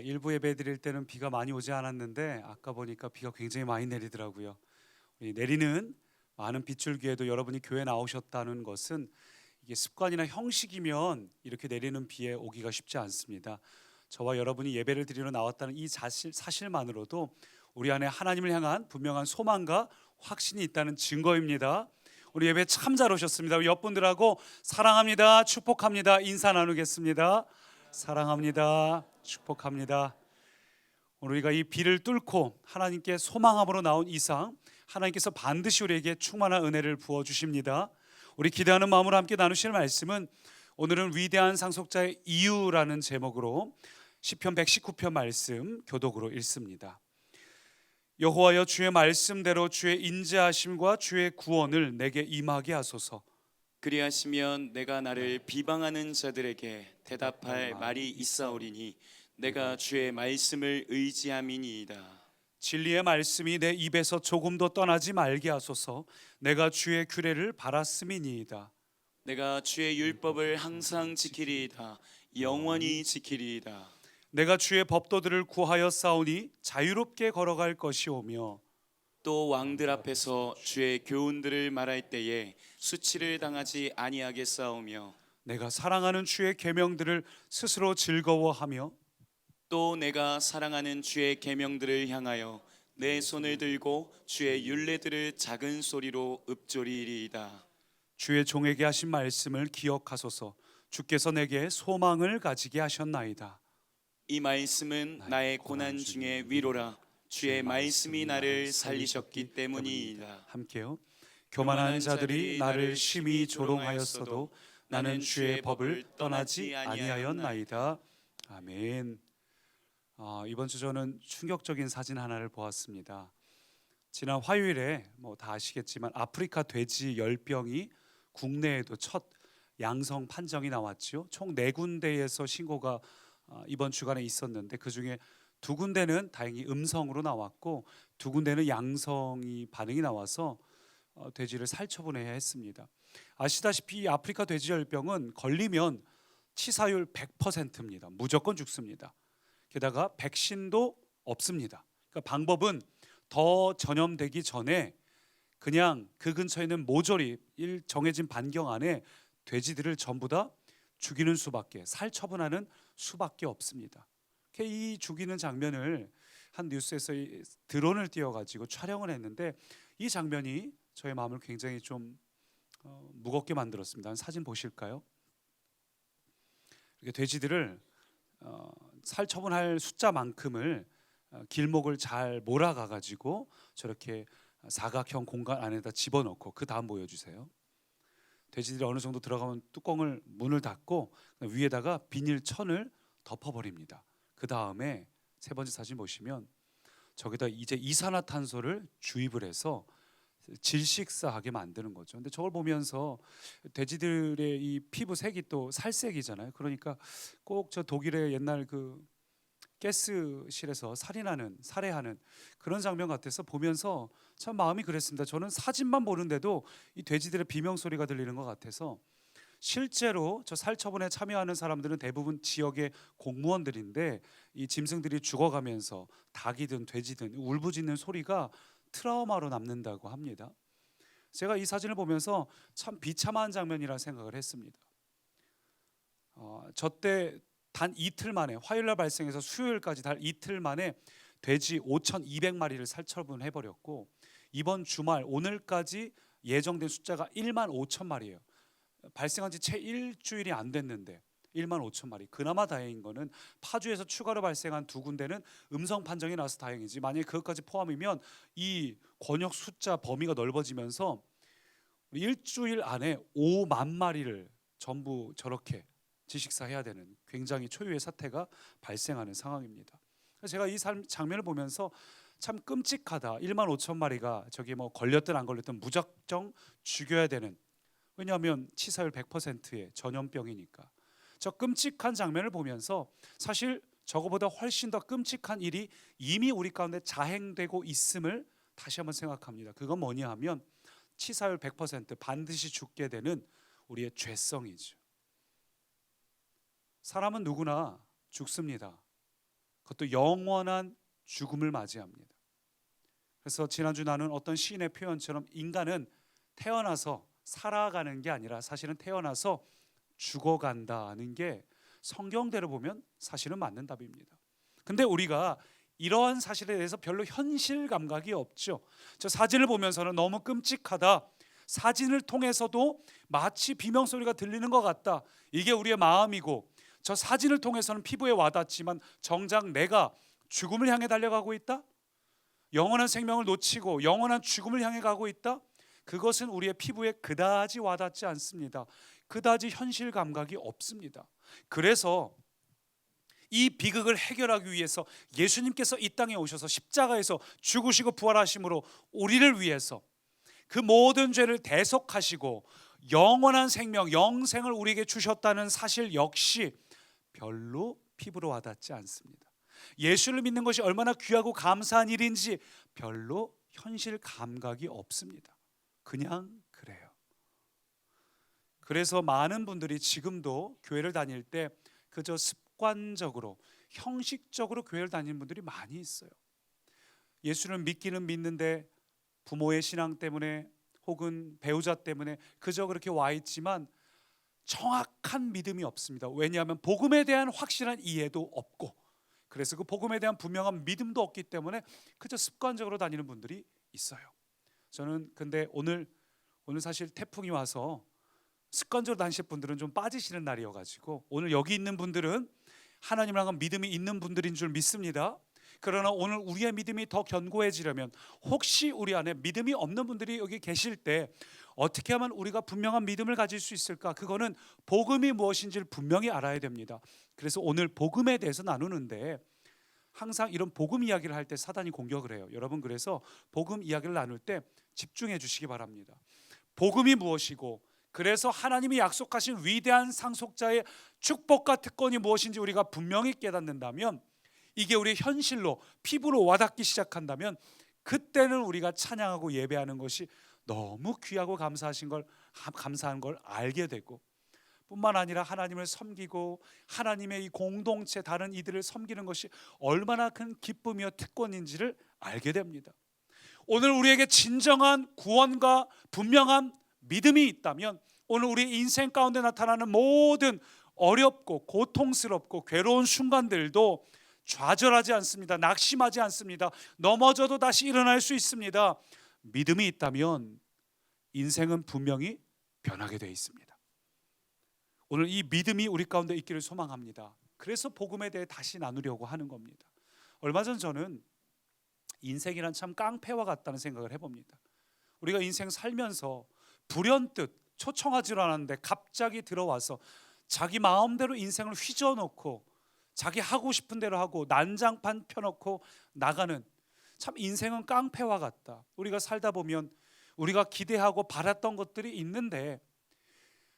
일부 예배 드릴 때는 비가 많이 오지 않았는데 아까 보니까 비가 굉장히 많이 내리더라고요. 우리 내리는 많은 빗줄기에도 여러분이 교회 나오셨다는 것은 이게 습관이나 형식이면 이렇게 내리는 비에 오기가 쉽지 않습니다. 저와 여러분이 예배를 드리러 나왔다는 이 사실만으로도 우리 안에 하나님을 향한 분명한 소망과 확신이 있다는 증거입니다. 우리 예배 참 잘 오셨습니다. 우리 옆분들하고 사랑합니다, 축복합니다 인사 나누겠습니다. 사랑합니다, 축복합니다. 오늘 우리가 이 비를 뚫고 하나님께 소망함으로 나온 이상 하나님께서 반드시 우리에게 충만한 은혜를 부어 주십니다. 우리 기대하는 마음으로 함께 나누실 말씀은 오늘은 위대한 상속자의 이유라는 제목으로 시편 119편 말씀 교독으로 읽습니다. 여호와여, 주의 말씀대로 주의 인자하심과 주의 구원을 내게 임하게 하소서. 그리하시면 내가 나를 비방하는 자들에게 대답할 말이 있사오리니 내가 주의 말씀을 의지함이니이다. 진리의 말씀이 내 입에서 조금도 떠나지 말게 하소서. 내가 주의 규례를 바랐음이니이다. 내가 주의 율법을 항상 지키리이다. 영원히 지키리이다. 내가 주의 법도들을 구하여 싸우니 자유롭게 걸어갈 것이오며, 또 왕들 앞에서 주의 교훈들을 말할 때에 수치를 당하지 아니하게 싸우며, 내가 사랑하는 주의 계명들을 스스로 즐거워하며, 또 내가 사랑하는 주의 계명들을 향하여 내 손을 들고 주의 율례들을 작은 소리로 읊조리리이다. 주의 종에게 하신 말씀을 기억하소서. 주께서 내게 소망을 가지게 하셨나이다. 이 말씀은 나의 고난 중에 위로라. 주의 말씀이 나를 살리셨기 때문이다. 함께요. 교만한 자들이 나를 심히 조롱하였어도 나는 주의 법을 떠나지 아니하였나이다. 아멘. 이번 주 저는 충격적인 사진 하나를 보았습니다. 지난 화요일에 다 아시겠지만 아프리카 돼지 열병이 국내에도 첫 양성 판정이 나왔죠. 총 4군데에서 신고가 이번 주간에 있었는데 그중에 2군데는 다행히 음성으로 나왔고 2군데는 양성이 반응이 나와서 돼지를 살처분해야 했습니다. 아시다시피 이 아프리카 돼지열병은 걸리면 치사율 100%입니다. 무조건 죽습니다. 게다가 백신도 없습니다. 그러니까 방법은 더 전염되기 전에 그냥 그 근처에 있는 모조리 정해진 반경 안에 돼지들을 전부 다 죽이는 수밖에, 살처분하는 수밖에 없습니다. 이 죽이는 장면을 한 뉴스에서 드론을 띄워가지고 촬영을 했는데 이 장면이 저의 마음을 굉장히 좀 무겁게 만들었습니다. 사진 보실까요? 이렇게 돼지들을 살처분할 숫자만큼을 길목을 잘 몰아가가지고 저렇게 사각형 공간 안에다 집어넣고 그 다음 보여주세요. 돼지들이 어느 정도 들어가면 뚜껑을 문을 닫고 위에다가 비닐천을 덮어버립니다. 그 다음에 세 번째 사진 보시면 저기다 이제 이산화탄소를 주입을 해서 질식사하게 만드는 거죠. 근데 저걸 보면서 돼지들의 이 피부 색이 또 살색이잖아요. 그러니까 꼭 저 독일의 옛날 그 가스실에서 살해하는 그런 장면 같아서 보면서 참 마음이 그랬습니다. 저는 사진만 보는데도 이 돼지들의 비명 소리가 들리는 것 같아서 실제로 저 살처분에 참여하는 사람들은 대부분 지역의 공무원들인데 이 짐승들이 죽어가면서 닭이든 돼지든 울부짖는 소리가 트라우마로 남는다고 합니다. 제가 이 사진을 보면서 참 비참한 장면이라 생각을 했습니다. 저때 단 이틀 만에 화요일날 발생해서 수요일까지 단 이틀 만에 돼지 5,200마리를 살처분해버렸고 이번 주말 오늘까지 예정된 숫자가 1만 5천 마리예요. 발생한 지 채 일주일이 안 됐는데 1만 5천 마리. 그나마 다행인 거는 파주에서 추가로 발생한 2군데는 음성 판정이 나서 다행이지 만약에 그것까지 포함이면 이 권역 숫자 범위가 넓어지면서 일주일 안에 5만 마리를 전부 저렇게 질식사해야 되는 굉장히 초유의 사태가 발생하는 상황입니다. 제가 이 장면을 보면서 참 끔찍하다. 1만 5천 마리가 저기 걸렸든 안 걸렸든 무작정 죽여야 되는, 왜냐하면 치사율 100%의 전염병이니까. 저 끔찍한 장면을 보면서 사실 저거보다 훨씬 더 끔찍한 일이 이미 우리 가운데 자행되고 있음을 다시 한번 생각합니다. 그건 뭐냐 하면 치사율 100% 반드시 죽게 되는 우리의 죄성이죠. 사람은 누구나 죽습니다. 그것도 영원한 죽음을 맞이합니다. 그래서 지난주 나눈 어떤 시인의 표현처럼 인간은 태어나서 살아가는 게 아니라 사실은 태어나서 죽어간다는 게 성경대로 보면 사실은 맞는 답입니다. 근데 우리가 이러한 사실에 대해서 별로 현실 감각이 없죠. 저 사진을 보면서는 너무 끔찍하다, 사진을 통해서도 마치 비명소리가 들리는 것 같다, 이게 우리의 마음이고, 저 사진을 통해서는 피부에 와닿지만 정작 내가 죽음을 향해 달려가고 있다, 영원한 생명을 놓치고 영원한 죽음을 향해 가고 있다, 그것은 우리의 피부에 그다지 와닿지 않습니다. 그다지 현실 감각이 없습니다. 그래서 이 비극을 해결하기 위해서 예수님께서 이 땅에 오셔서 십자가에서 죽으시고 부활하심으로 우리를 위해서 그 모든 죄를 대속하시고 영원한 생명, 영생을 우리에게 주셨다는 사실 역시 별로 피부로 와닿지 않습니다. 예수를 믿는 것이 얼마나 귀하고 감사한 일인지 별로 현실 감각이 없습니다. 그냥 그래요. 그래서 많은 분들이 지금도 교회를 다닐 때 그저 습관적으로, 형식적으로 교회를 다니는 분들이 많이 있어요. 예수를 믿기는 믿는데 부모의 신앙 때문에 혹은 배우자 때문에 그저 그렇게 와 있지만 정확한 믿음이 없습니다. 왜냐하면 복음에 대한 확실한 이해도 없고, 그래서 그 복음에 대한 분명한 믿음도 없기 때문에 그저 습관적으로 다니는 분들이 있어요. 저는 근데 오늘 사실 태풍이 와서 습관적으로 다니실 분들은 좀 빠지시는 날이어가지고 오늘 여기 있는 분들은 하나님을 향한 믿음이 있는 분들인 줄 믿습니다. 그러나 오늘 우리의 믿음이 더 견고해지려면, 혹시 우리 안에 믿음이 없는 분들이 여기 계실 때 어떻게 하면 우리가 분명한 믿음을 가질 수 있을까? 그거는 복음이 무엇인지를 분명히 알아야 됩니다. 그래서 오늘 복음에 대해서 나누는데, 항상 이런 복음 이야기를 할 때 사단이 공격을 해요. 여러분, 그래서 복음 이야기를 나눌 때 집중해 주시기 바랍니다. 복음이 무엇이고, 그래서 하나님이 약속하신 위대한 상속자의 축복과 특권이 무엇인지 우리가 분명히 깨닫는다면, 이게 우리의 현실로 피부로 와닿기 시작한다면, 그때는 우리가 찬양하고 예배하는 것이 너무 귀하고 감사한 걸 알게 되고, 뿐만 아니라 하나님을 섬기고 하나님의 이 공동체 다른 이들을 섬기는 것이 얼마나 큰 기쁨이요 특권인지를 알게 됩니다. 오늘 우리에게 진정한 구원과 분명한 믿음이 있다면, 오늘 우리 인생 가운데 나타나는 모든 어렵고 고통스럽고 괴로운 순간들도 좌절하지 않습니다. 낙심하지 않습니다. 넘어져도 다시 일어날 수 있습니다. 믿음이 있다면 인생은 분명히 변하게 되어 있습니다. 오늘 이 믿음이 우리 가운데 있기를 소망합니다. 그래서 복음에 대해 다시 나누려고 하는 겁니다. 얼마 전 저는 인생이란 참 깡패와 같다는 생각을 해봅니다. 우리가 인생 살면서 불현듯 초청하지도 않았는데 갑자기 들어와서 자기 마음대로 인생을 휘저어놓고 자기 하고 싶은 대로 하고 난장판 펴놓고 나가는, 참 인생은 깡패와 같다. 우리가 살다 보면 우리가 기대하고 바랐던 것들이 있는데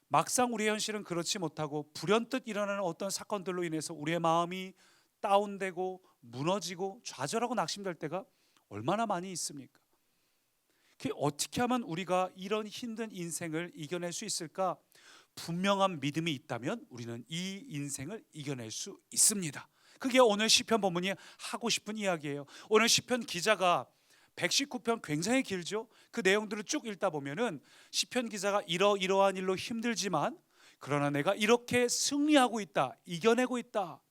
막상 우리의 현실은 그렇지 못하고 불현듯 일어나는 어떤 사건들로 인해서 우리의 마음이 다운되고 무너지고 좌절하고 낙심될 때가 얼마나 많이 있습니까? 어떻게 하면 우리가 이런 힘든 인생을 이겨낼 수 있을까? 분명한 믿음이 있다면 우리는 이 인생을 이겨낼 수 있습니다. 그게 오늘 시편 본문이 하고 싶은 이야기예요. 오늘 시편 기자가 119편 굉장히 길죠. 그 내용들을 쭉 읽다 보면은 시편 기자가 이러한 일로 힘들지만 그러나 내가 이렇게 승리하고 있다, 이겨내고 있다,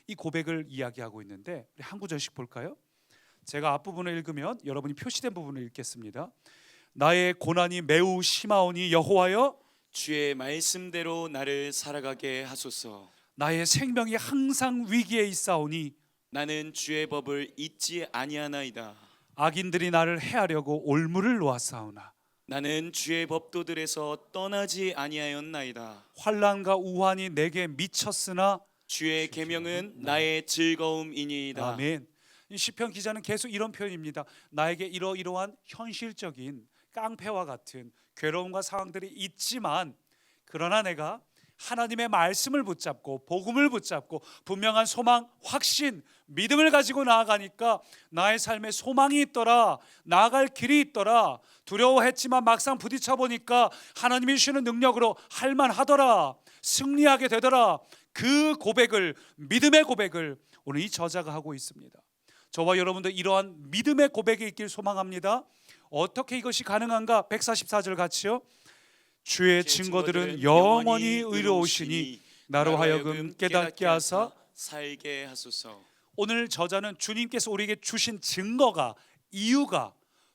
이 고백을 이야기하고 있는데, 우리 한 구절씩 볼까요? 제가 앞부분을 읽으면 여러분이 표시된 부분을 읽겠습니다. 나의 고난이 매우 심하오니 여호와여 주의 말씀대로 나를 살아가게 하소서. 나의 생명이 항상 위기에 있사오니 나는 주의 법을 잊지 아니하나이다. 악인들이 나를 해하려고 올무를 놓았사오나 나는 주의 법도들에서 떠나지 아니하였나이다. 환난과 우환이 내게 미쳤으나 주의 계명은 나의 즐거움이니이다. 아멘. 이 시편 기자는 계속 이런 표현입니다. 나에게 이러한 현실적인 깡패와 같은 괴로움과 상황들이 있지만, 그러나 내가 하나님의 말씀을 붙잡고 복음을 붙잡고 분명한 소망, 확신, 믿음을 가지고 나아가니까 나의 삶에 소망이 있더라, 나아갈 길이 있더라. 두려워했지만 막상 부딪혀 보니까 하나님이 주시는 능력으로 할만하더라, 승리하게 되더라. 그 고백을, 믿음의 고백을 오늘 이 저자가 하고 있습니다. 저와 여러분도 이러한 믿음의 고백이 있길 소망합니다. 어떻게 이것이 가능한가? 144절 같이요. 주의 증거들은 영원히 의로우시니 나로 하여금 깨닫게 하사 살게 하소서. 오늘 저자는 주님께서 우리에게 주신 증거가, 이유가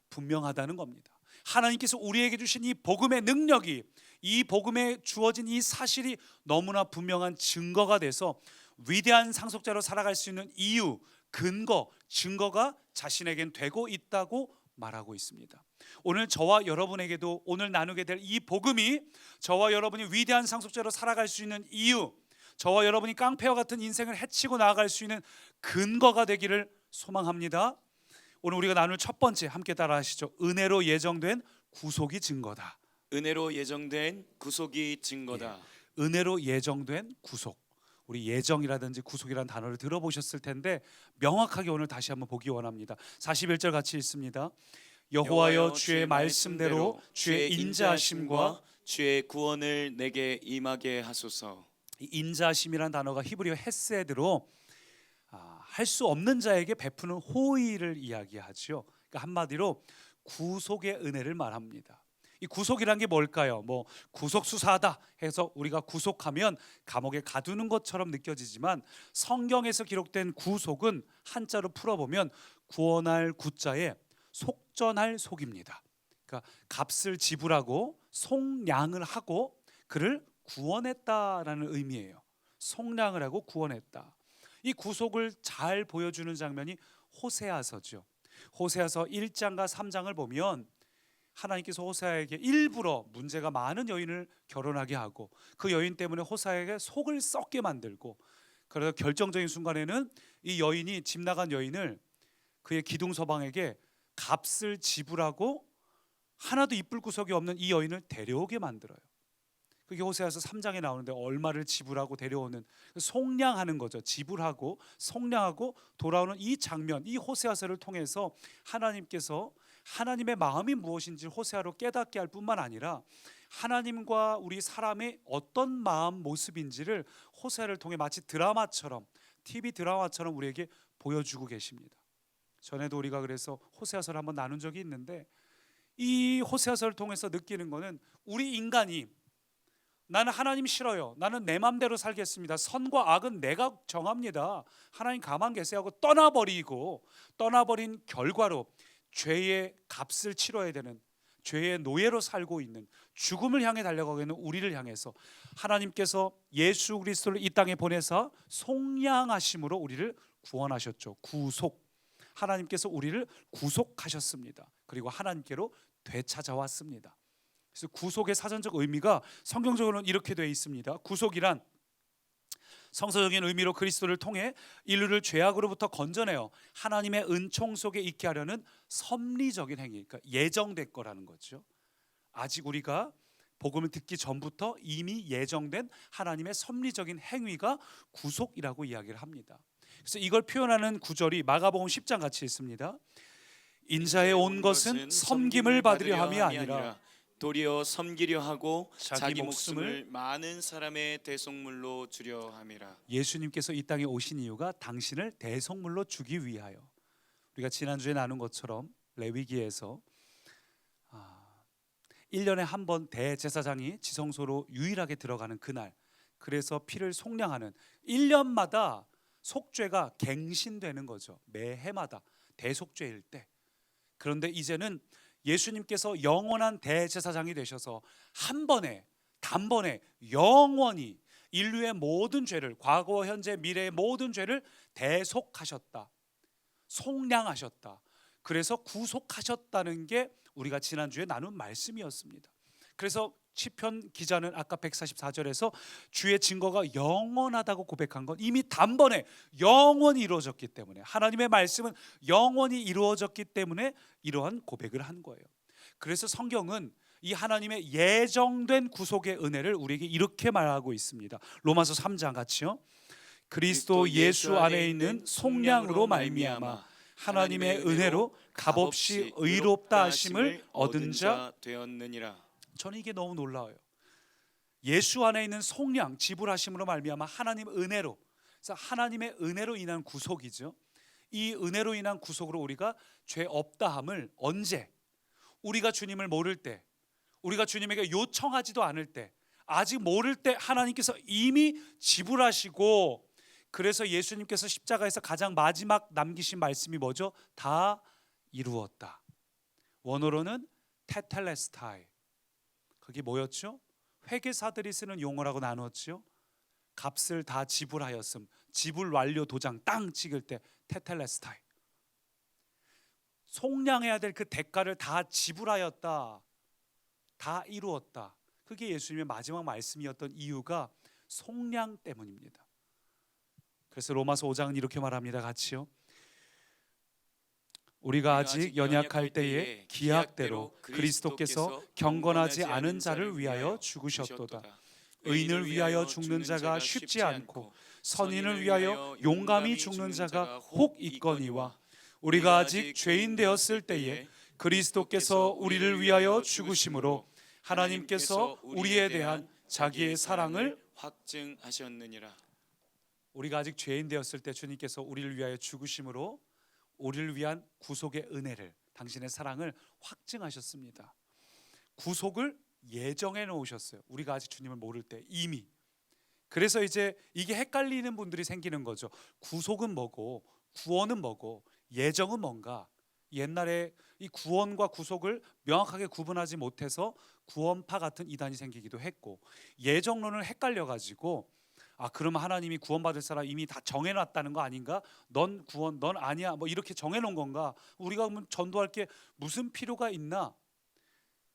분명하다는 겁니다. 하나님께서 우리에게 주신 이 복음의 능력이, 이 복음에 주어진 이 사실이 너무나 분명한 증거가 돼서 위대한 상속자로 살아갈 수 있는 이유, 근거, 증거가 자신에겐 되고 있다고 말하고 있습니다. 오늘 저와 여러분에게도 오늘 나누게 될 이 복음이 저와 여러분이 위대한 상속자로 살아갈 수 있는 이유, 저와 여러분이 깡패와 같은 인생을 헤치고 나아갈 수 있는 근거가 되기를 소망합니다. 오늘 우리가 나눌 첫 번째, 함께 따라 하시죠. 은혜로 예정된 구속이 증거다. 은혜로 예정된 구속이 증거다. 은혜로 예정된 구속. 우리 예정이라든지 구속이라는 단어를 들어보셨을 텐데 명확하게 오늘 다시 한번 보기 원합니다. 41절 같이 읽습니다. 여호와여 주의 말씀대로 주의 인자하심과 주의 구원을 내게 임하게 하소서. 이 인자하심이라는 단어가 히브리어 헤세드로 할 수 없는 자에게 베푸는 호의를 이야기하죠. 그러니까 한마디로 구속의 은혜를 말합니다. 이 구속이란 게 뭘까요? 뭐 구속 수사하다 해서 우리가 구속하면 감옥에 가두는 것처럼 느껴지지만 성경에서 기록된 구속은 한자로 풀어보면 구원할 구자에 속전할 속입니다. 그러니까 값을 지불하고 속량을 하고 그를 구원했다라는 의미예요. 속량을 하고 구원했다. 이 구속을 잘 보여주는 장면이 호세아서죠. 호세아서 1장과 3장을 보면 하나님께서 호세아에게 일부러 문제가 많은 여인을 결혼하게 하고 그 여인 때문에 호세아에게 속을 썩게 만들고, 그래서 결정적인 순간에는 이 여인이, 집 나간 여인을 그의 기둥서방에게 값을 지불하고 하나도 이쁠 구석이 없는 이 여인을 데려오게 만들어요. 그게 호세아서 3장에 나오는데 얼마를 지불하고 데려오는, 속량하는 거죠. 지불하고 속량하고 돌아오는 이 장면, 이 호세아서를 통해서 하나님께서 하나님의 마음이 무엇인지 호세아로 깨닫게 할 뿐만 아니라 하나님과 우리 사람의 어떤 마음 모습인지를 호세아를 통해 마치 드라마처럼, TV 드라마처럼 우리에게 보여주고 계십니다. 전에도 우리가 그래서 호세아서를 한번 나눈 적이 있는데, 이 호세아서를 통해서 느끼는 거는 우리 인간이 나는 하나님 싫어요, 나는 내 맘대로 살겠습니다, 선과 악은 내가 정합니다, 하나님 가만 계세요 하고 떠나버린 결과로 죄의 값을 치러야 되는, 죄의 노예로 살고 있는, 죽음을 향해 달려가고 있는 우리를 향해서 하나님께서 예수 그리스도를 이 땅에 보내서 속량하심으로 우리를 구원하셨죠. 구속. 하나님께서 우리를 구속하셨습니다. 그리고 하나님께로 되찾아왔습니다. 그래서 구속의 사전적 의미가 성경적으로는 이렇게 되어 있습니다. 구속이란 성서적인 의미로 그리스도를 통해 인류를 죄악으로부터 건져내어 하나님의 은총 속에 있게 하려는 섭리적인 행위, 그러니까 예정될 거라는 거죠. 아직 우리가 복음을 듣기 전부터 이미 예정된 하나님의 섭리적인 행위가 구속이라고 이야기를 합니다. 그래서 이걸 표현하는 구절이 마가복음 10장 같이 있습니다. 인자에 온 것은 섬김을 받으려 함이 아니라 도리어 섬기려 하고 자기 목숨을 많은 사람의 대속물로 주려 함이라. 예수님께서 이 땅에 오신 이유가 당신을 대속물로 주기 위하여. 우리가 지난주에 나눈 것처럼 레위기에서 1년에 한 번 대제사장이 지성소로 유일하게 들어가는 그날, 그래서 피를 속량하는 1년마다 속죄가 갱신되는 거죠. 매해마다 대속죄일 때. 그런데 이제는 예수님께서 영원한 대제사장이 되셔서 한 번에, 단번에 영원히 인류의 모든 죄를, 과거 현재 미래의 모든 죄를 대속하셨다, 속량하셨다, 그래서 구속하셨다는 게 우리가 지난주에 나눈 말씀이었습니다. 그래서 시편 기자는 아까 144절에서 주의 증거가 영원하다고 고백한 건 이미 단번에 영원히 이루어졌기 때문에, 하나님의 말씀은 영원히 이루어졌기 때문에 이러한 고백을 한 거예요. 그래서 성경은 이 하나님의 예정된 구속의 은혜를 우리에게 이렇게 말하고 있습니다. 로마서 3장 같이요. 그리스도 예수 안에 있는 속량으로 말미암아 하나님의 은혜로 값없이 의롭다 하심을 얻은 자 되었느니라. 저는 이게 너무 놀라워요. 예수 안에 있는 속량, 지불하심으로 말미암아 하나님 은혜로, 그래서 하나님의 은혜로 인한 구속이죠. 이 은혜로 인한 구속으로 우리가 죄 없다함을 언제? 우리가 주님을 모를 때, 우리가 주님에게 요청하지도 않을 때, 아직 모를 때 하나님께서 이미 지불하시고, 그래서 예수님께서 십자가에서 가장 마지막 남기신 말씀이 뭐죠? 다 이루었다. 원어로는 테텔레스타이. 그게 뭐였죠? 회계사들이 쓰는 용어라고 나눴죠. 값을 다 지불하였음. 지불 완료 도장 땅 찍을 때 테텔레스타이. 속량해야 될 그 대가를 다 지불하였다. 다 이루었다. 그게 예수님의 마지막 말씀이었던 이유가 속량 때문입니다. 그래서 로마서 5장은 이렇게 말합니다. 같이요. 우리가 아직 연약할 때에 기약대로 그리스도께서 경건하지 않은 자를 위하여 죽으셨도다. 의인을 위하여 죽는 자가 쉽지 않고 선인을 위하여 용감히 죽는 자가 혹 있거니와 우리가 아직 죄인 되었을 때에 그리스도께서 우리를 위하여 죽으심으로 하나님께서 우리에 대한 자기의 사랑을 확증하셨느니라. 우리가 아직 죄인 되었을 때 주님께서 우리를 위하여 죽으심으로 우리를 위한 구속의 은혜를, 당신의 사랑을 확증하셨습니다. 구속을 예정해 놓으셨어요. 우리가 아직 주님을 모를 때 이미. 그래서 이제 이게 헷갈리는 분들이 생기는 거죠. 구속은 뭐고 구원은 뭐고 예정은 뭔가. 옛날에 이 구원과 구속을 명확하게 구분하지 못해서 구원파 같은 이단이 생기기도 했고, 예정론을 헷갈려 가지고 그러면 하나님이 구원받을 사람 이미 다 정해놨다는 거 아닌가? 넌 구원, 넌 아니야, 뭐 이렇게 정해놓은 건가? 우리가 그러면 전도할 게 무슨 필요가 있나?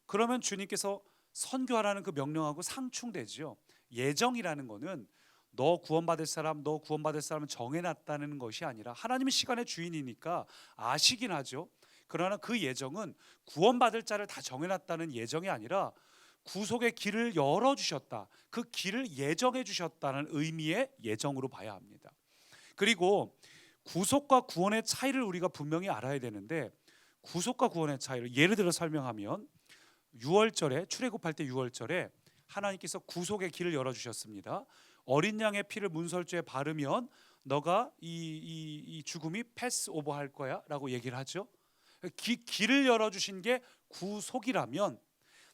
그러면 주님께서 선교하라는 그 명령하고 상충되지요. 예정이라는 거는 너 구원받을 사람, 너 구원받을 사람은 정해놨다는 것이 아니라 하나님은 시간의 주인이니까 아시긴 하죠. 그러나 그 예정은 구원받을 자를 다 정해놨다는 예정이 아니라 구속의 길을 열어주셨다. 그 길을 예정해 주셨다는 의미의 예정으로 봐야 합니다. 그리고 구속과 구원의 차이를 우리가 분명히 알아야 되는데, 구속과 구원의 차이를 예를 들어 설명하면 6월절에 출애굽할 때 6월절에 하나님께서 구속의 길을 열어주셨습니다. 어린 양의 피를 문설주에 바르면 너가 이 죽음이 패스 오버 할 거야 라고 얘기를 하죠. 길을 열어주신 게 구속이라면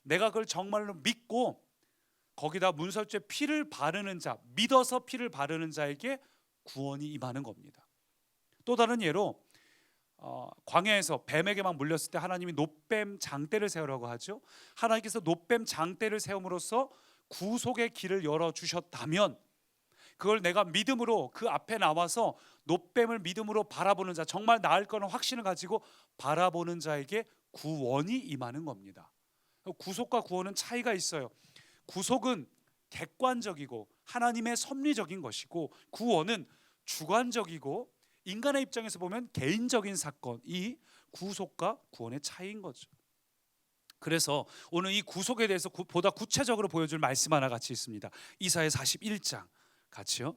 내가 그걸 정말로 믿고 거기다 문설주에 피를 바르는 자, 믿어서 피를 바르는 자에게 구원이 임하는 겁니다. 또 다른 예로 광야에서 뱀에게만 물렸을 때 하나님이 놋뱀 장대를 세우라고 하죠. 하나님께서 놋뱀 장대를 세움으로써 구속의 길을 열어주셨다면 그걸 내가 믿음으로 그 앞에 나와서 놋뱀을 믿음으로 바라보는 자, 정말 나을 거는 확신을 가지고 바라보는 자에게 구원이 임하는 겁니다. 구속과 구원은 차이가 있어요. 구속은 객관적이고 하나님의 섭리적인 것이고, 구원은 주관적이고 인간의 입장에서 보면 개인적인 사건, 이 구속과 구원의 차이인 거죠. 그래서 오늘 이 구속에 대해서 보다 구체적으로 보여줄 말씀 하나 같이 있습니다. 이사야 41장 같이요.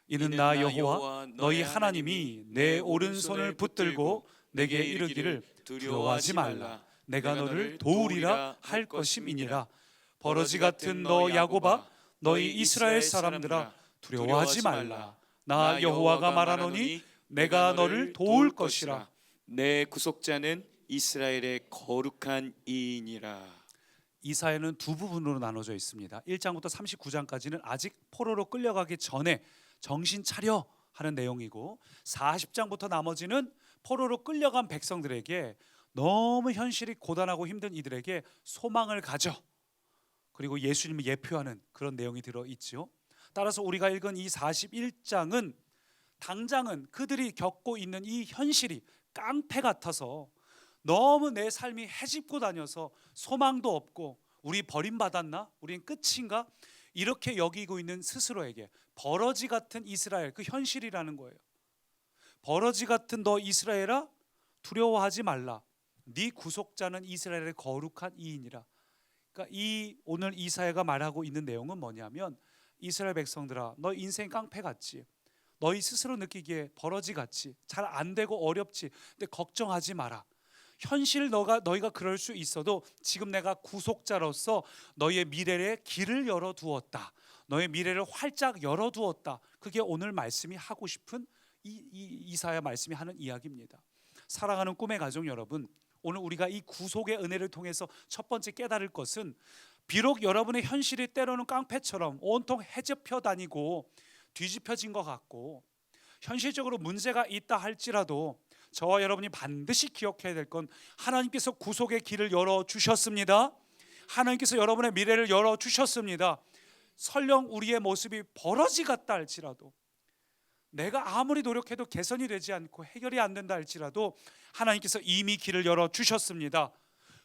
이는 나 여호와 너희 하나님이 내 오른손을 붙들고 내게 이르기를 두려워하지 말라. 내가 너를 도우리라 할 것임이니라. 버러지 같은 너 야곱아, 너희 이스라엘 사람들아, 두려워하지 말라. 나 여호와가 말하노니 내가 너를 도울 것이라. 내 구속자는 이스라엘의 거룩한 이인이라. 이사야는 두 부분으로 나눠져 있습니다. 1장부터 39장까지는 아직 포로로 끌려가기 전에 정신 차려 하는 내용이고, 40장부터 나머지는 포로로 끌려간 백성들에게, 너무 현실이 고단하고 힘든 이들에게 소망을 가져, 그리고 예수님을 예표하는 그런 내용이 들어있죠. 따라서 우리가 읽은 이 41장은 당장은 그들이 겪고 있는 이 현실이 깡패 같아서 너무 내 삶이 헤집고 다녀서 소망도 없고 우리 버림받았나? 우린 끝인가? 이렇게 여기고 있는 스스로에게 버러지 같은 이스라엘, 그 현실이라는 거예요. 버러지 같은 너 이스라엘아, 두려워하지 말라. 네 구속자는 이스라엘의 거룩한 이인이라. 그러니까 이 오늘 이사야가 말하고 있는 내용은 뭐냐면, 이스라엘 백성들아, 너 인생 깡패 같지? 너희 스스로 느끼기에 버러지 같지? 잘 안 되고 어렵지? 근데 걱정하지 마라. 현실 너희가 그럴 수 있어도 지금 내가 구속자로서 너희의 미래에 길을 열어두었다. 너의 미래를 활짝 열어두었다. 그게 오늘 말씀이 하고 싶은 이사야 말씀이 하는 이야기입니다. 사랑하는 꿈의 가족 여러분, 오늘 우리가 이 구속의 은혜를 통해서 첫 번째 깨달을 것은, 비록 여러분의 현실이 때로는 깡패처럼 온통 해집혀 다니고 뒤집혀진 것 같고 현실적으로 문제가 있다 할지라도, 저와 여러분이 반드시 기억해야 될 건, 하나님께서 구속의 길을 열어주셨습니다. 하나님께서 여러분의 미래를 열어주셨습니다. 설령 우리의 모습이 버러지 같다 할지라도, 내가 아무리 노력해도 개선이 되지 않고 해결이 안 된다 할지라도 하나님께서 이미 길을 열어주셨습니다.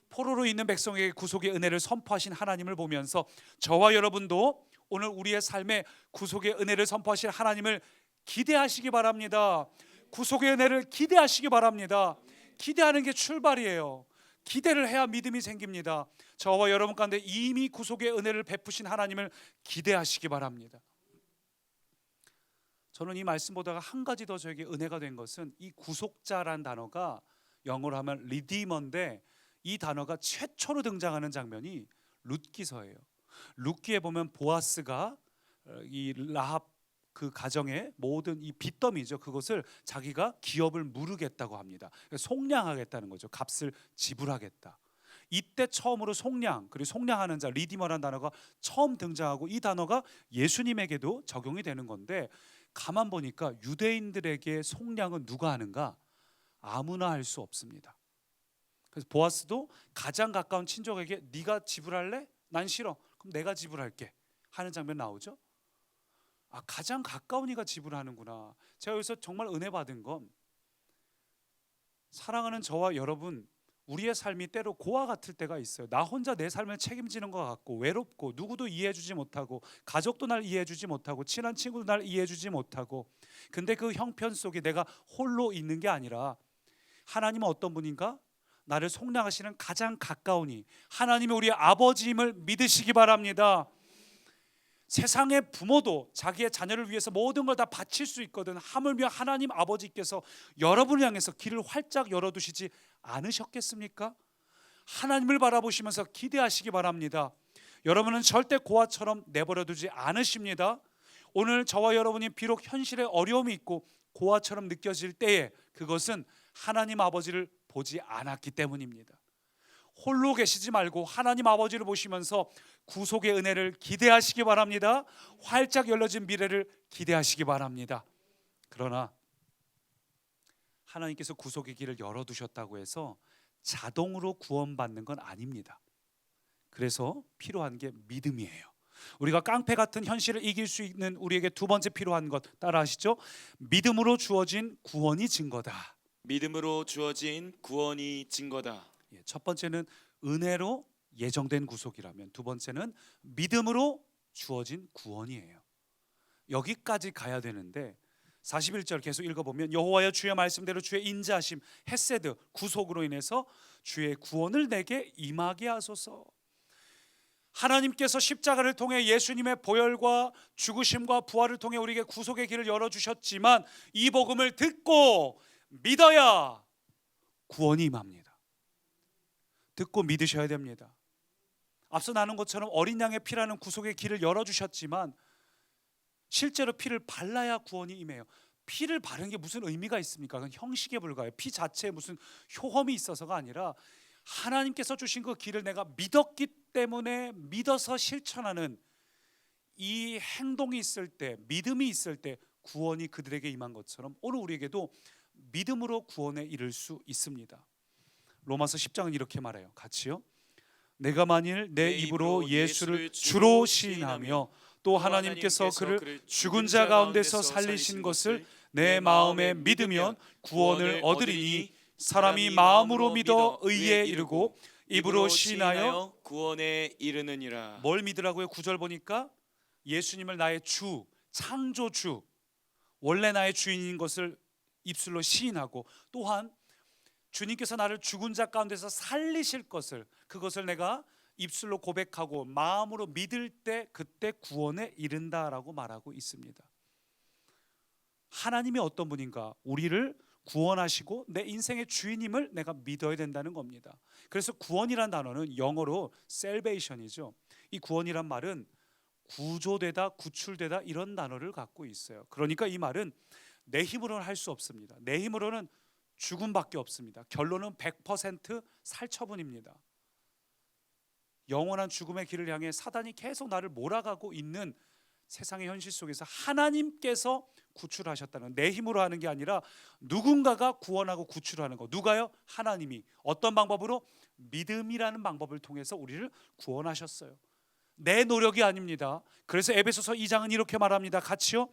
포로로 있는 백성에게 구속의 은혜를 선포하신 하나님을 보면서 저와 여러분도 오늘 우리의 삶에 구속의 은혜를 선포하실 하나님을 기대하시기 바랍니다. 구속의 은혜를 기대하시기 바랍니다. 기대하는 게 출발이에요. 기대를 해야 믿음이 생깁니다. 저와 여러분 가운데 이미 구속의 은혜를 베푸신 하나님을 기대하시기 바랍니다. 저는 이 말씀 보다가 한 가지 더 저에게 은혜가 된 것은, 이 구속자란 단어가 영어로 하면 리디머인데, 이 단어가 최초로 등장하는 장면이 룻기서예요. 룻기에 보면 보아스가 이 라합 그 가정의 모든 이 빚더미죠, 그것을 자기가 기업을 무르겠다고 합니다. 속량하겠다는 거죠. 값을 지불하겠다. 이때 처음으로 속량, 그리고 속량하는 자, 리디머라는 단어가 처음 등장하고, 이 단어가 예수님에게도 적용이 되는 건데, 가만 보니까 유대인들에게 속량은 누가 하는가? 아무나 할 수 없습니다. 그래서 보아스도 가장 가까운 친족에게 네가 지불할래? 난 싫어. 그럼 내가 지불할게 하는 장면 나오죠. 가장 가까운 이가 지불하는구나. 제가 여기서 정말 은혜 받은 건, 사랑하는 저와 여러분, 우리의 삶이 때로 고와 같을 때가 있어요. 나 혼자 내 삶을 책임지는 것 같고, 외롭고, 누구도 이해해주지 못하고, 가족도 날 이해해주지 못하고, 친한 친구도 날 이해해주지 못하고, 근데 그 형편 속에 내가 홀로 있는 게 아니라, 하나님은 어떤 분인가? 나를 속량하시는 가장 가까운 이, 하나님이 우리의 아버지임을 믿으시기 바랍니다. 세상의 부모도 자기의 자녀를 위해서 모든 걸 다 바칠 수 있거든. 하물며 하나님 아버지께서 여러분을 향해서 길을 활짝 열어두시지 않으셨겠습니까? 하나님을 바라보시면서 기대하시기 바랍니다. 여러분은 절대 고아처럼 내버려두지 않으십니다. 오늘 저와 여러분이 비록 현실에 어려움이 있고 고아처럼 느껴질 때에, 그것은 하나님 아버지를 보지 않았기 때문입니다. 홀로 계시지 말고 하나님 아버지를 보시면서 구속의 은혜를 기대하시기 바랍니다. 활짝 열려진 미래를 기대하시기 바랍니다. 그러나 하나님께서 구속의 길을 열어두셨다고 해서 자동으로 구원받는 건 아닙니다. 그래서 필요한 게 믿음이에요. 우리가 깡패 같은 현실을 이길 수 있는 우리에게 두 번째 필요한 것, 따라하시죠. 믿음으로 주어진 구원이 증거다. 믿음으로 주어진 구원이 증거다. 첫 번째는 은혜로 예정된 구속이라면, 두 번째는 믿음으로 주어진 구원이에요. 여기까지 가야 되는데 41절 계속 읽어보면, 여호와여 주의 말씀대로 주의 인자하심 헤세드 구속으로 인해서 주의 구원을 내게 임하게 하소서. 하나님께서 십자가를 통해 예수님의 보혈과 죽으심과 부활을 통해 우리에게 구속의 길을 열어주셨지만, 이 복음을 듣고 믿어야 구원이 임합니다. 듣고 믿으셔야 됩니다. 앞서 나눈 것처럼 어린 양의 피라는 구속의 길을 열어주셨지만, 실제로 피를 발라야 구원이 임해요. 피를 바르는 게 무슨 의미가 있습니까? 그건 형식에 불과해요. 피 자체에 무슨 효험이 있어서가 아니라, 하나님께서 주신 그 길을 내가 믿었기 때문에 믿어서 실천하는 이 행동이 있을 때, 믿음이 있을 때 구원이 그들에게 임한 것처럼, 오늘 우리에게도 믿음으로 구원에 이를 수 있습니다. 로마서 10장은 이렇게 말해요. 같이요. 내가 만일 내 입으로 예수를 주로 시인하며 또 하나님께서 그를 죽은 자 가운데서 살리신 것을 내 마음에 믿으면 구원을 얻으리니, 사람이 마음으로 믿어 의에 이르고 입으로 시인하여 구원에 이르느니라. 뭘 믿으라고요? 9절 보니까 예수님을 나의 주, 창조주, 원래 나의 주인인 것을 입술로 시인하고, 또한 주님께서 나를 죽은 자 가운데서 살리실 것을, 그것을 내가 입술로 고백하고 마음으로 믿을 때, 그때 구원에 이른다라고 말하고 있습니다. 하나님이 어떤 분인가? 우리를 구원하시고 내 인생의 주인임을 내가 믿어야 된다는 겁니다. 그래서 구원이란 단어는 영어로 salvation이죠. 이 구원이란 말은 구조되다, 구출되다 이런 단어를 갖고 있어요. 그러니까 이 말은 내 힘으로는 할 수 없습니다. 내 힘으로는 죽음밖에 없습니다. 결론은 100% 살처분입니다. 영원한 죽음의 길을 향해 사단이 계속 나를 몰아가고 있는 세상의 현실 속에서 하나님께서 구출하셨다는, 내 힘으로 하는 게 아니라 누군가가 구원하고 구출하는 거. 누가요? 하나님이. 어떤 방법으로? 믿음이라는 방법을 통해서 우리를 구원하셨어요. 내 노력이 아닙니다. 그래서 에베소서 2장은 이렇게 말합니다. 같이요.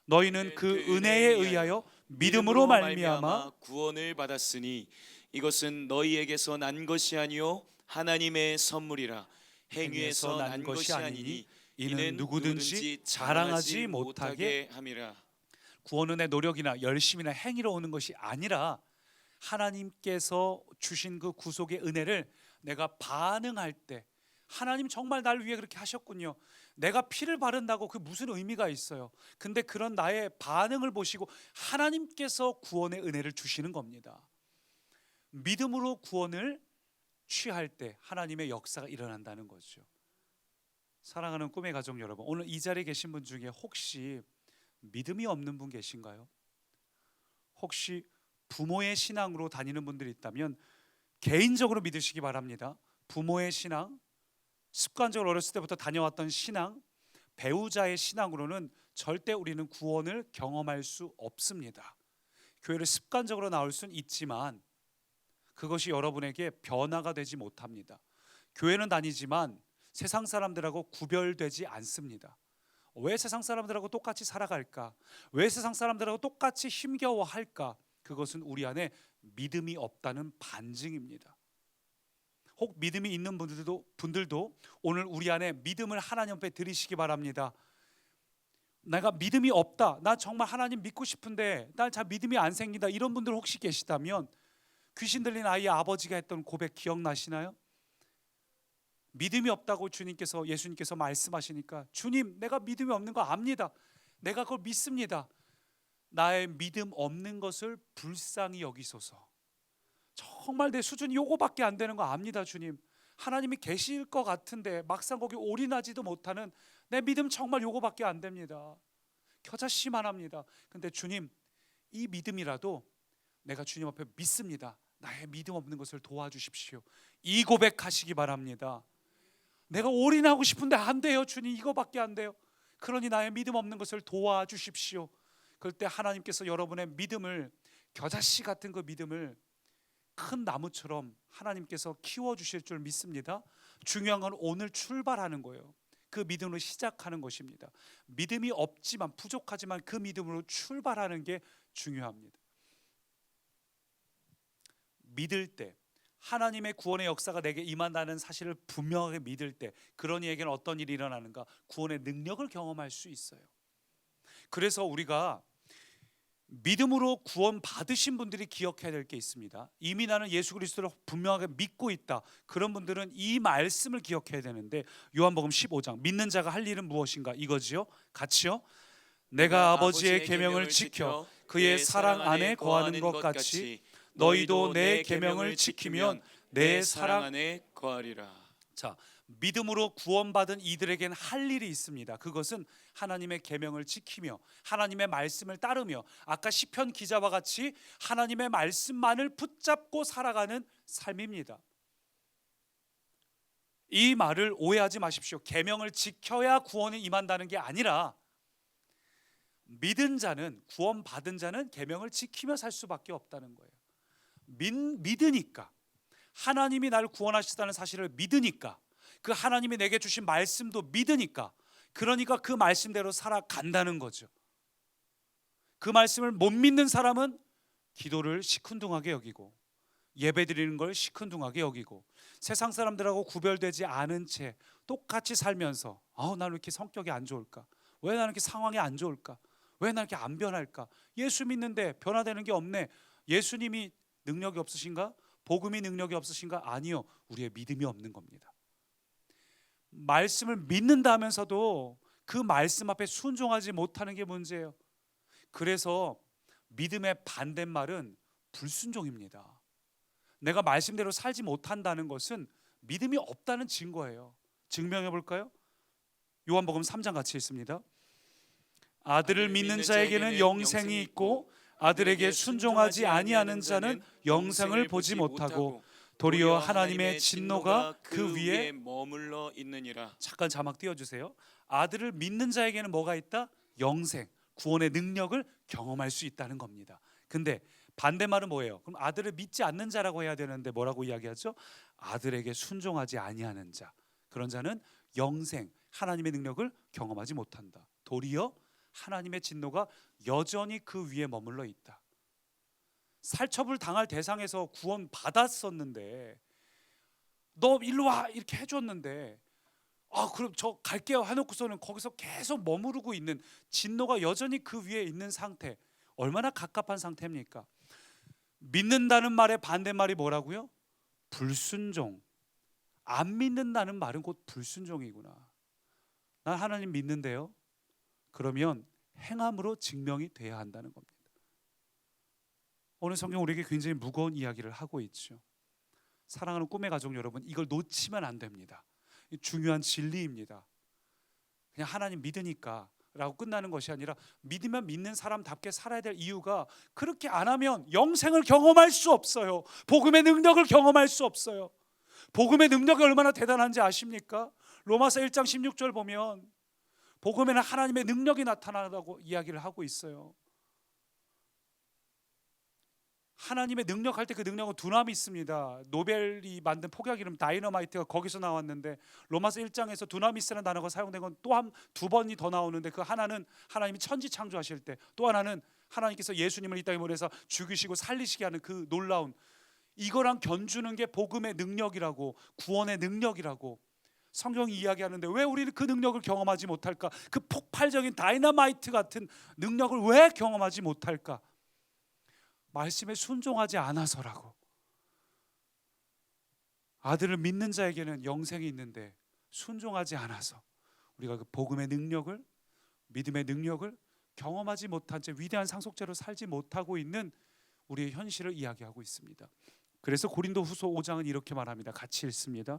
너희는 그 은혜에 의하여 믿음으로 말미암아 구원을 받았으니 이것은 너희에게서 난 것이 아니요 하나님의 선물이라. 행위에서 난 것이 아니니 이는 누구든지 자랑하지 못하게 함이라. 구원은 내 노력이나 열심이나 행위로 오는 것이 아니라 하나님께서 주신 그 구속의 은혜를 내가 반응할 때, 하나님 정말 날 위해 그렇게 하셨군요. 내가 피를 바른다고 그 무슨 의미가 있어요? 근데 그런 나의 반응을 보시고 하나님께서 구원의 은혜를 주시는 겁니다. 믿음으로 구원을 취할 때 하나님의 역사가 일어난다는 거죠. 사랑하는 꿈의 가족 여러분, 오늘 이 자리에 계신 분 중에 혹시 믿음이 없는 분 계신가요? 혹시 부모의 신앙으로 다니는 분들이 있다면 개인적으로 믿으시기 바랍니다. 부모의 신앙, 습관적으로 어렸을 때부터 다녀왔던 신앙, 배우자의 신앙으로는 절대 우리는 구원을 경험할 수 없습니다. 교회를 습관적으로 나올 수는 있지만 그것이 여러분에게 변화가 되지 못합니다. 교회는 다니지만 세상 사람들하고 구별되지 않습니다. 왜 세상 사람들하고 똑같이 살아갈까? 왜 세상 사람들하고 똑같이 힘겨워할까? 그것은 우리 안에 믿음이 없다는 반증입니다. 혹 믿음이 있는 분들도 오늘 우리 안에 믿음을 하나님 앞에 드리시기 바랍니다. 내가 믿음이 없다, 나 정말 하나님 믿고 싶은데 난 잘 믿음이 안 생긴다, 이런 분들 혹시 계시다면 귀신 들린 아이의 아버지가 했던 고백 기억나시나요? 믿음이 없다고 예수님께서 말씀하시니까, 주님 내가 믿음이 없는 거 압니다. 내가 그걸 믿습니다. 나의 믿음 없는 것을 불쌍히 여기소서. 정말 내 수준이 요거밖에 안 되는 거 압니다. 주님, 하나님이 계실 것 같은데 막상 거기 올인하지도 못하는 내 믿음 정말 요거밖에 안 됩니다. 겨자씨만 합니다. 근데 주님, 이 믿음이라도 내가 주님 앞에 믿습니다. 나의 믿음 없는 것을 도와주십시오. 이 고백하시기 바랍니다. 내가 올인하고 싶은데 안 돼요. 주님, 이거밖에 안 돼요. 그러니 나의 믿음 없는 것을 도와주십시오. 그럴 때 하나님께서 여러분의 믿음을, 겨자씨 같은 그 믿음을 큰 나무처럼 하나님께서 키워주실 줄 믿습니다. 중요한 건 오늘 출발하는 거예요. 그 믿음으로 시작하는 것입니다. 믿음이 없지만, 부족하지만 그 믿음으로 출발하는 게 중요합니다. 믿을 때, 하나님의 구원의 역사가 내게 임한다는 사실을 분명하게 믿을 때, 그런 이에게는 어떤 일이 일어나는가? 구원의 능력을 경험할 수 있어요. 그래서 우리가 믿음으로 구원 받으신 분들이 기억해야 될 게 있습니다. 이미 나는 예수 그리스도를 분명하게 믿고 있다, 그런 분들은 이 말씀을 기억해야 되는데, 요한복음 15장, 믿는 자가 할 일은 무엇인가? 이거지요. 같이요. 내가 아버지의 계명을 지켜 그의 사랑 안에 거하는 것 같이 너희도 내 계명을 지키면 내 사랑 안에 거하리라. 자, 믿음으로 구원받은 이들에겐 할 일이 있습니다. 그것은 하나님의 계명을 지키며 하나님의 말씀을 따르며, 아까 시편 기자와 같이 하나님의 말씀만을 붙잡고 살아가는 삶입니다. 이 말을 오해하지 마십시오. 계명을 지켜야 구원이 임한다는 게 아니라, 믿은 자는, 구원받은 자는 계명을 지키며 살 수밖에 없다는 거예요. 믿으니까, 하나님이 나를 구원하시다는 사실을 믿으니까, 그 하나님이 내게 주신 말씀도 믿으니까, 그러니까 그 말씀대로 살아간다는 거죠. 그 말씀을 못 믿는 사람은 기도를 시큰둥하게 여기고, 예배드리는 걸 시큰둥하게 여기고, 세상 사람들하고 구별되지 않은 채 똑같이 살면서, 나는 왜 이렇게 성격이 안 좋을까? 왜 나는 이렇게 상황이 안 좋을까? 왜 나는 이렇게 안 변할까? 예수 믿는데 변화되는 게 없네. 예수님이 능력이 없으신가? 복음이 능력이 없으신가? 아니요, 우리의 믿음이 없는 겁니다. 말씀을 믿는다 하면서도 그 말씀 앞에 순종하지 못하는 게 문제예요. 그래서 믿음의 반대말은 불순종입니다. 내가 말씀대로 살지 못한다는 것은 믿음이 없다는 증거예요. 증명해 볼까요? 요한복음 3장 같이 읽습니다. 아들을 믿는 자에게는 영생이 있고 아들에게 순종하지 아니하는 자는 영생을 보지 못하고 도리어 하나님의 진노가 그 위에 머물러 있느니라. 잠깐 자막 띄워주세요. 아들을 믿는 자에게는 뭐가 있다? 영생, 구원의 능력을 경험할 수 있다는 겁니다. 근데 반대말은 뭐예요? 그럼 아들을 믿지 않는 자라고 해야 되는데 뭐라고 이야기하죠? 아들에게 순종하지 아니하는 자, 그런 자는 영생, 하나님의 능력을 경험하지 못한다. 도리어 하나님의 진노가 여전히 그 위에 머물러 있다. 살처분 당할 대상에서 구원 받았었는데 너 일로 와 이렇게 해줬는데 그럼 저 갈게요 해놓고서는 거기서 계속 머무르고 있는 진노가 여전히 그 위에 있는 상태, 얼마나 갑갑한 상태입니까? 믿는다는 말의 반대말이 뭐라고요? 불순종. 안 믿는다는 말은 곧 불순종이구나. 난 하나님 믿는데요. 그러면 행함으로 증명이 돼야 한다는 겁니다. 오늘 성경 우리에게 굉장히 무거운 이야기를 하고 있죠. 사랑하는 꿈의 가족 여러분, 이걸 놓치면 안 됩니다. 중요한 진리입니다. 그냥 하나님 믿으니까 라고 끝나는 것이 아니라 믿으면 믿는 사람답게 살아야 될 이유가, 그렇게 안 하면 영생을 경험할 수 없어요. 복음의 능력을 경험할 수 없어요. 복음의 능력이 얼마나 대단한지 아십니까? 로마서 1장 16절 보면 복음에는 하나님의 능력이 나타나다고 이야기를 하고 있어요. 하나님의 능력 할 때 그 능력은 두나미 있습니다. 노벨이 만든 폭약 이름 다이너마이트가 거기서 나왔는데, 로마서 1장에서 두나미스라는 단어가 사용된 건 또 두 번이 더 나오는데, 그 하나는 하나님이 천지 창조하실 때, 또 하나는 하나님께서 예수님을 이 땅에 보내서 죽이시고 살리시게 하는 그 놀라운, 이거랑 견주는 게 복음의 능력이라고, 구원의 능력이라고 성경이 이야기하는데, 왜 우리는 그 능력을 경험하지 못할까? 그 폭발적인 다이너마이트 같은 능력을 왜 경험하지 못할까? 말씀에 순종하지 않아서라고. 아들을 믿는 자에게는 영생이 있는데 순종하지 않아서 우리가 그 복음의 능력을, 믿음의 능력을 경험하지 못한 채 위대한 상속자로 살지 못하고 있는 우리의 현실을 이야기하고 있습니다. 그래서 고린도후서 5장은 이렇게 말합니다. 같이 읽습니다.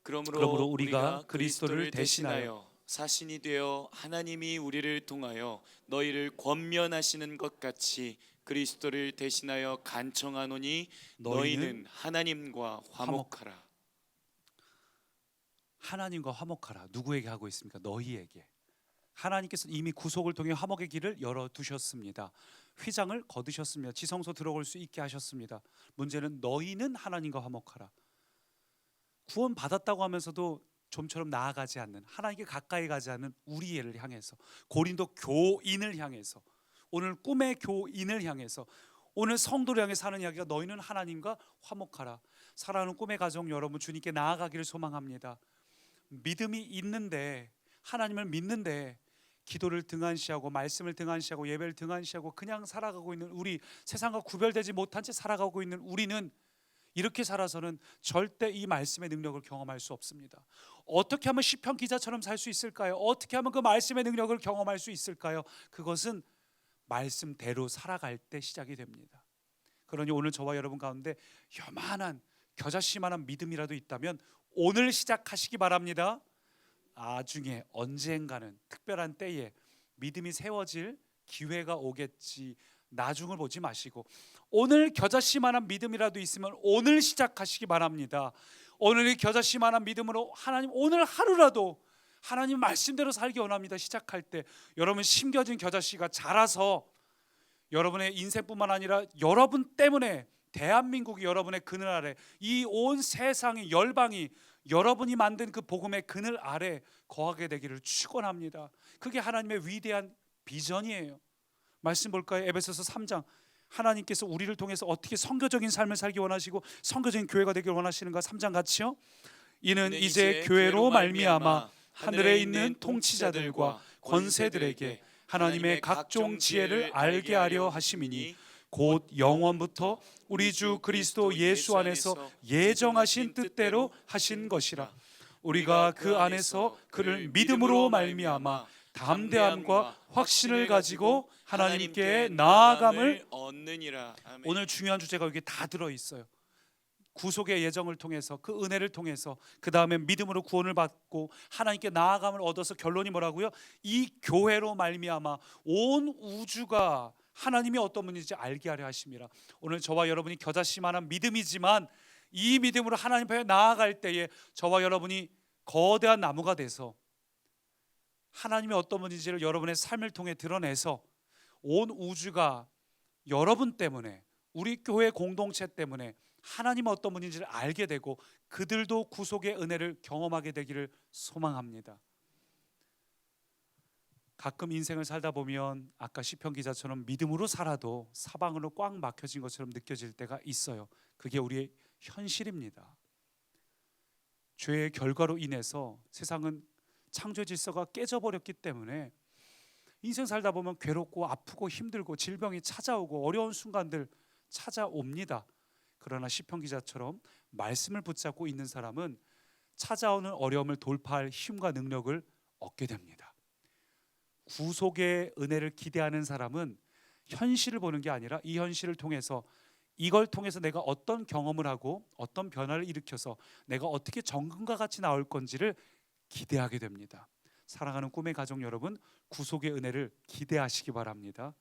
그러므로 우리가 그리스도를 대신하여 사신이 되어 하나님이 우리를 통하여 너희를 권면하시는 것 같이 그리스도를 대신하여 간청하노니 너희는 하나님과 화목하라. 하나님과 화목하라. 누구에게 하고 있습니까? 너희에게. 하나님께서 이미 구속을 통해 화목의 길을 열어두셨습니다. 휘장을 거두셨습니다. 지성소 들어올 수 있게 하셨습니다. 문제는 너희는 하나님과 화목하라. 구원 받았다고 하면서도 좀처럼 나아가지 않는, 하나님께 가까이 가지 않는 우리를 향해서, 고린도 교인을 향해서, 오늘 꿈의 교인을 향해서, 오늘 성도를 향해 사는 이야기가 너희는 하나님과 화목하라. 사랑하는 꿈의 가족 여러분, 주님께 나아가기를 소망합니다. 믿음이 있는데, 하나님을 믿는데 기도를 등한시하고 말씀을 등한시하고 예배를 등한시하고 그냥 살아가고 있는 우리, 세상과 구별되지 못한 채 살아가고 있는 우리는, 이렇게 살아서는 절대 이 말씀의 능력을 경험할 수 없습니다. 어떻게 하면 시편 기자처럼 살 수 있을까요? 어떻게 하면 그 말씀의 능력을 경험할 수 있을까요? 그것은 말씀대로 살아갈 때 시작이 됩니다. 그러니 오늘 저와 여러분 가운데 요만한 겨자씨만한 믿음이라도 있다면 오늘 시작하시기 바랍니다. 나중에 언젠가는 특별한 때에 믿음이 세워질 기회가 오겠지, 나중을 보지 마시고 오늘 겨자씨만한 믿음이라도 있으면 오늘 시작하시기 바랍니다. 오늘 이 겨자씨만한 믿음으로 하나님 오늘 하루라도 하나님 말씀대로 살기 원합니다. 시작할 때 여러분 심겨진 겨자씨가 자라서 여러분의 인생뿐만 아니라 여러분 때문에 대한민국이 여러분의 그늘 아래, 이 온 세상이, 열방이 여러분이 만든 그 복음의 그늘 아래 거하게 되기를 축원합니다. 그게 하나님의 위대한 비전이에요. 말씀 볼까요? 에베소서 3장. 하나님께서 우리를 통해서 어떻게 선교적인 삶을 살기 원하시고 선교적인 교회가 되길 원하시는가? 3장 같이요. 이는 이제 교회로 말미암아 하늘에 있는 통치자들과 권세들에게 하나님의 각종 지혜를 알게 하려 하심이니 곧 영원부터 우리 주 그리스도 예수 안에서 예정하신 뜻대로 하신 것이라. 우리가 그 안에서 그를 믿음으로 말미암아 담대함과 확신을 가지고 하나님께 나아감을 얻느니라. 오늘 중요한 주제가 여기 다 들어 있어요. 구속의 예정을 통해서 그 은혜를 통해서 그 다음에 믿음으로 구원을 받고 하나님께 나아감을 얻어서 결론이 뭐라고요? 이 교회로 말미암아 온 우주가 하나님이 어떤 분인지 알게 하려 하심이라. 오늘 저와 여러분이 겨자씨만한 믿음이지만 이 믿음으로 하나님 앞에 나아갈 때에 저와 여러분이 거대한 나무가 돼서 하나님이 어떤 분인지를 여러분의 삶을 통해 드러내서 온 우주가 여러분 때문에, 우리 교회 공동체 때문에 하나님은 어떤 분인지를 알게 되고 그들도 구속의 은혜를 경험하게 되기를 소망합니다. 가끔 인생을 살다 보면 아까 시편 기자처럼 믿음으로 살아도 사방으로 꽉 막혀진 것처럼 느껴질 때가 있어요. 그게 우리의 현실입니다. 죄의 결과로 인해서 세상은 창조 질서가 깨져버렸기 때문에 인생 살다 보면 괴롭고 아프고 힘들고 질병이 찾아오고 어려운 순간들 찾아옵니다. 그러나 시편 기자처럼 말씀을 붙잡고 있는 사람은 찾아오는 어려움을 돌파할 힘과 능력을 얻게 됩니다. 구속의 은혜를 기대하는 사람은 현실을 보는 게 아니라 이 현실을 통해서, 이걸 통해서 내가 어떤 경험을 하고 어떤 변화를 일으켜서 내가 어떻게 정금과 같이 나올 건지를 기대하게 됩니다. 사랑하는 꿈의 가족 여러분, 구속의 은혜를 기대하시기 바랍니다.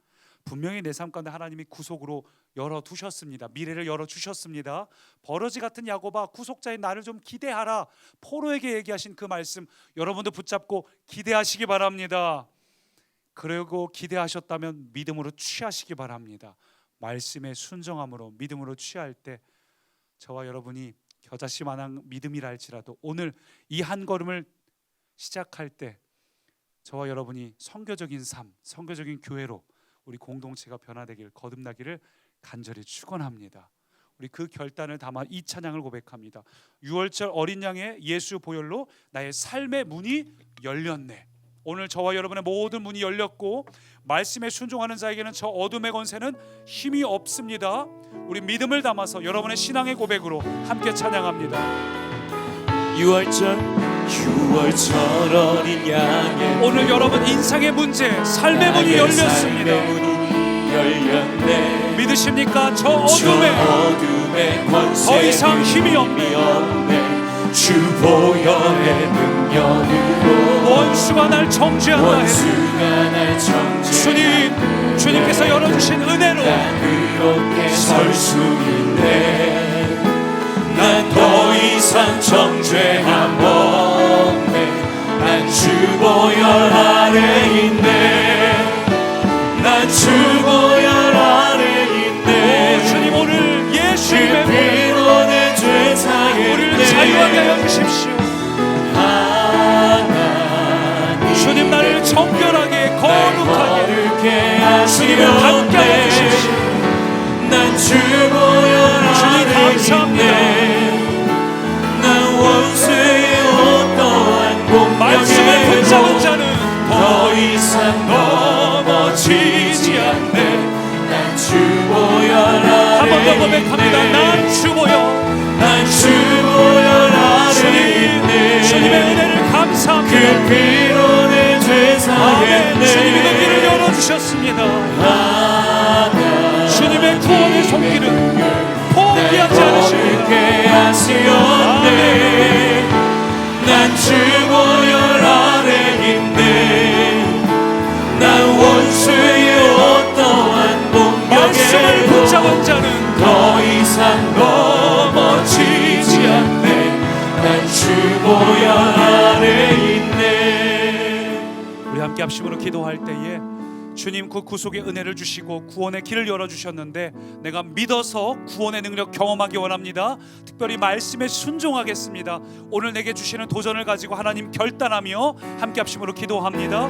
분명히 내 삶 가운데 하나님이 구속으로 열어두셨습니다. 미래를 열어주셨습니다. 버러지 같은 야곱아, 구속자인 나를 좀 기대하라. 포로에게 얘기하신 그 말씀 여러분도 붙잡고 기대하시기 바랍니다. 그리고 기대하셨다면 믿음으로 취하시기 바랍니다. 말씀에 순종함으로 믿음으로 취할 때 저와 여러분이 겨자씨만한 믿음이라 할지라도 오늘 이 한 걸음을 시작할 때 저와 여러분이 선교적인 삶, 선교적인 교회로 우리 공동체가 변화되길, 거듭나기를 간절히 축원합니다. 우리 그 결단을 담아 이 찬양을 고백합니다. 6월절 어린 양의 예수 보혈로 나의 삶의 문이 열렸네. 오늘 저와 여러분의 모든 문이 열렸고 말씀에 순종하는 자에게는 저 어둠의 권세는 힘이 없습니다. 우리 믿음을 담아서 여러분의 신앙의 고백으로 함께 찬양합니다. 6월절 어린 양의 오늘 여러분 인생의 문제, 삶의 문이 열렸습니다. 믿으십니까? 저 어둠에 더 이상 힘이 없네. 주 보혈의 능력으로 원수가 날 정죄한다 해도 주님께서 열어주신 은혜로 그렇게 설 수 있네. 난 더 이상 정죄함 없네. 난 주 보혈 아래 있네. 난 주 보혈 아래 있네. 주님 오늘 예수님의 피로 내 죄 사했네. 우리를 자유하게 하여 주십시오. 주님 나를 정결하게 거룩하게 주님을 받게 하여 주십시오. 난 주 보혈 주님 아래 감사합니다. 난 원수의 어떠한 말씀을 공격에도 붙잡은 자는 더 이상 넘어지지 않네. 난 주 보혈 아래 한 번 더 고백합니다. 난 주 보혈, 난 주 보혈 아래 있네. 주님의 은혜를 감사합니다. 그 피로 내 죄 사했네. 주님이 그 길을 열어주셨습니다. 주님의 구원의 손길은 포기하지 않으십니다. 난 주 보혈 아래 있네. 난 원수의 어떠한 말씀을 공격에도 붙잡은 자는 더 이상 넘어지지 않네. 난 주 보혈 아래 있네. 우리 함께 합심으로 기도할 때에 주님 그 구속의 은혜를 주시고 구원의 길을 열어주셨는데 내가 믿어서 구원의 능력 경험하기 원합니다. 특별히 말씀에 순종하겠습니다. 오늘 내게 주시는 도전을 가지고 하나님 결단하며 함께 합심으로 기도합니다.